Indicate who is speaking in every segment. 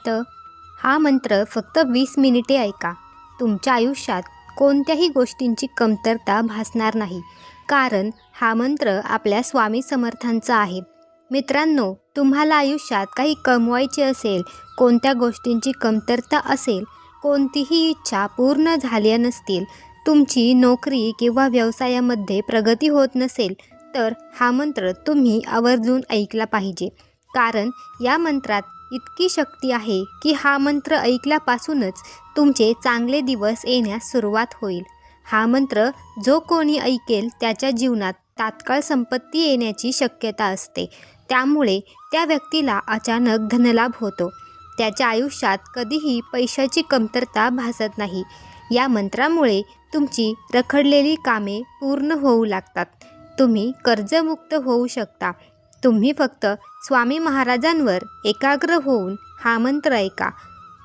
Speaker 1: शांत. हा मंत्र फक्त 20 मिनिटे ऐका. तुमच्या आयुष्यात कोणत्याही गोष्टींची कमतरता भासणार नाही, कारण हा मंत्र आपल्या स्वामी समर्थांचा आहे. मित्रांनो, तुम्हाला आयुष्यात काही कमवायचे असेल, कोणत्या गोष्टींची कमतरता असेल, कोणतीही इच्छा पूर्ण झाली नसतील, तुमची नोकरी किंवा व्यवसायामध्ये प्रगती होत नसेल, तर हा मंत्र तुम्ही आवर्जून ऐकला पाहिजे. कारण या मंत्रात इतकी शक्ती आहे की हा मंत्र ऐकल्यापासूनच तुमचे चांगले दिवस येण्यास सुरुवात होईल. हा मंत्र जो कोणी ऐकेल त्याच्या जीवनात तात्काळ संपत्ती येण्याची शक्यता असते. त्यामुळे त्या व्यक्तीला अचानक धनलाभ होतो. त्याच्या आयुष्यात कधीही पैशाची कमतरता भासत नाही. या मंत्रामुळे तुमची रखडलेली कामे पूर्ण होऊ लागतात. तुम्ही कर्जमुक्त होऊ शकता. तुम्ही फक्त स्वामी महाराजांवर एकाग्र होऊन हा मंत्र ऐका.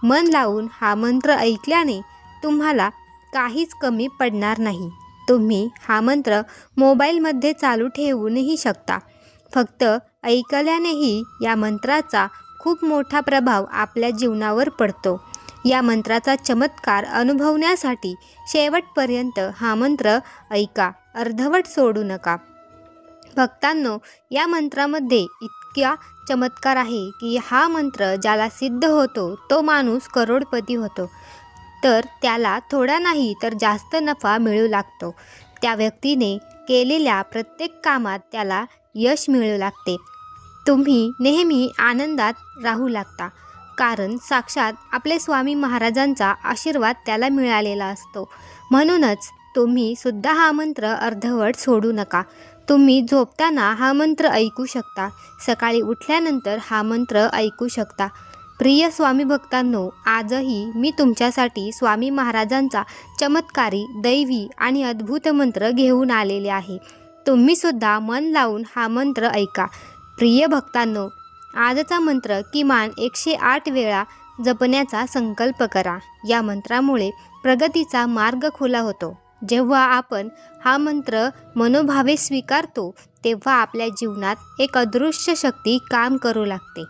Speaker 1: मन लावून हा मंत्र ऐकल्याने तुम्हाला काहीच कमी पडणार नाही. तुम्ही हा मंत्र मोबाईलमध्ये चालू ठेवूनही शकता. फक्त ऐकल्यानेही या मंत्राचा खूप मोठा प्रभाव आपल्या जीवनावर पडतो. या मंत्राचा चमत्कार अनुभवण्यासाठी शेवटपर्यंत हा मंत्र ऐका, अर्धवट सोडू नका. भक्तांनो, या मंत्रामध्ये इतका चमत्कार आहे की हा मंत्र ज्याला सिद्ध होतो तो माणूस करोडपती होतो. तर त्याला थोडा नाही तर जास्त नफा मिळू लागतो. त्या व्यक्तीने केलेल्या प्रत्येक कामात त्याला यश मिळू लागते. तुम्ही नेहमी आनंदात राहू लागता, कारण साक्षात आपले स्वामी महाराजांचा आशीर्वाद त्याला मिळालेला असतो. म्हणूनच तुम्ही सुद्धा हा मंत्र अर्धवट सोडू नका. तुम्ही झोपताना हा मंत्र ऐकू शकता. सकाळी उठल्यानंतर हा मंत्र ऐकू शकता. प्रिय स्वामी भक्तांनो, आजही मी तुमच्यासाठी स्वामी महाराजांचा चमत्कारी, दैवी आणि अद्भुत मंत्र घेऊन आलेले आहे. तुम्हीसुद्धा मन लावून हा मंत्र ऐका. प्रिय भक्तांनो, आजचा मंत्र किमान 108 वेळा जपण्याचा संकल्प करा. या मंत्रामुळे प्रगतीचा मार्ग खुला होतो. जेव्हा आपण हा मंत्र मनोभावे स्वीकारतो, तेव्हा आपल्या जीवनात एक अदृश्य शक्ती काम करू लागते.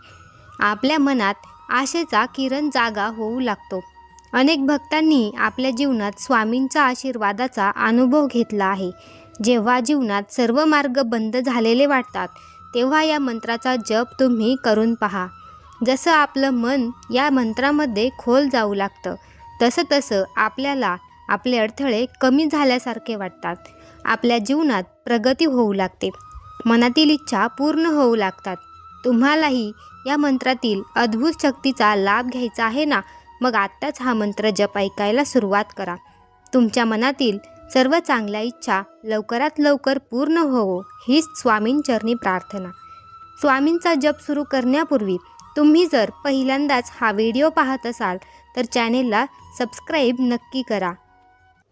Speaker 1: आपल्या मनात आशेचा किरण जागा होऊ लागतो. अनेक भक्तांनी आपल्या जीवनात स्वामींचा आशीर्वादाचा अनुभव घेतला आहे. जेव्हा जीवनात सर्व मार्ग बंद झालेले वाटतात, तेव्हा या मंत्राचा जप तुम्ही करून पहा. जसं आपलं मन या मंत्रामध्ये खोल जाऊ लागतं, तसं आपल्याला आपले अडथळे कमी झाल्यासारखे वाटतात. आपल्या जीवनात प्रगती होऊ लागते. मनातील इच्छा पूर्ण होऊ लागतात. तुम्हालाही या मंत्रातील अद्भुत शक्तीचा लाभ घ्यायचा आहे ना? मग आत्ताच हा मंत्र जप ऐकायला सुरुवात करा. तुमच्या मनातील सर्व चांगल्या इच्छा लवकरात लवकर पूर्ण होवो, हीच स्वामींचरणी प्रार्थना. स्वामींचा जप सुरू करण्यापूर्वी तुम्ही जर पहिल्यांदाच हा व्हिडिओ पाहत असाल तर चॅनेलला सबस्क्राईब नक्की करा.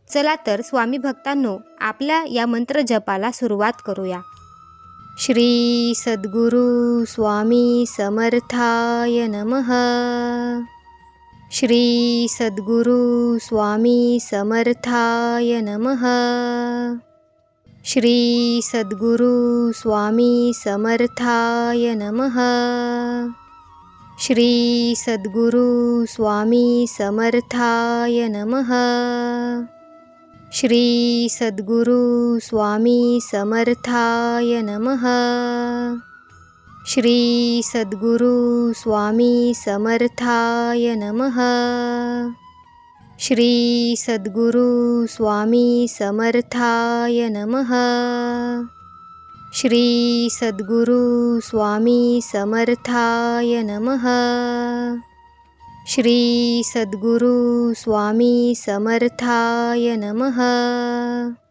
Speaker 1: चला तर स्वामी भक्तांनो, आपल्या या मंत्र जपाला सुरुवात करूया. श्री सद्गुरु स्वामी समर्थाय नमः. श्री सद्गुरु स्वामी समर्थाय नमः. श्री सद्गुरु स्वामी समर्थाय नमः. श्री सद्गुरु स्वामी समर्थाय नमः. श्री सद्गुरु स्वामी समर्थाय नमः. श्री सद्गुरु स्वामी समर्थाय नमः. श्री सद्गुरु स्वामी समर्थाय नमः. श्री सद्गुरु स्वामी समर्थाय नमः. श्री सद्गुरु स्वामी समर्थाय नमः.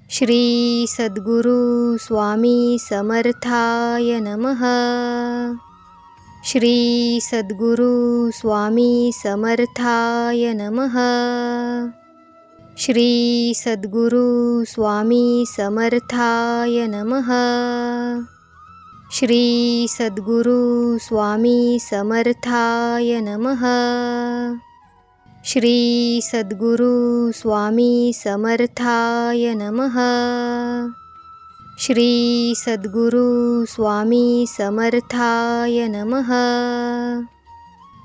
Speaker 1: श्री सद्गुरु स्वामी समर्थाय नमः. श्री सद्गुरु स्वामी समर्थाय नमः. श्री सद्गुरु स्वामी समर्थाय नमः. श्री सद्गुरु स्वामी समर्थाय नमः. श्री सद्गुरु स्वामी समर्थाय नमः. श्री सद्गुरु स्वामी समर्थाय नमः.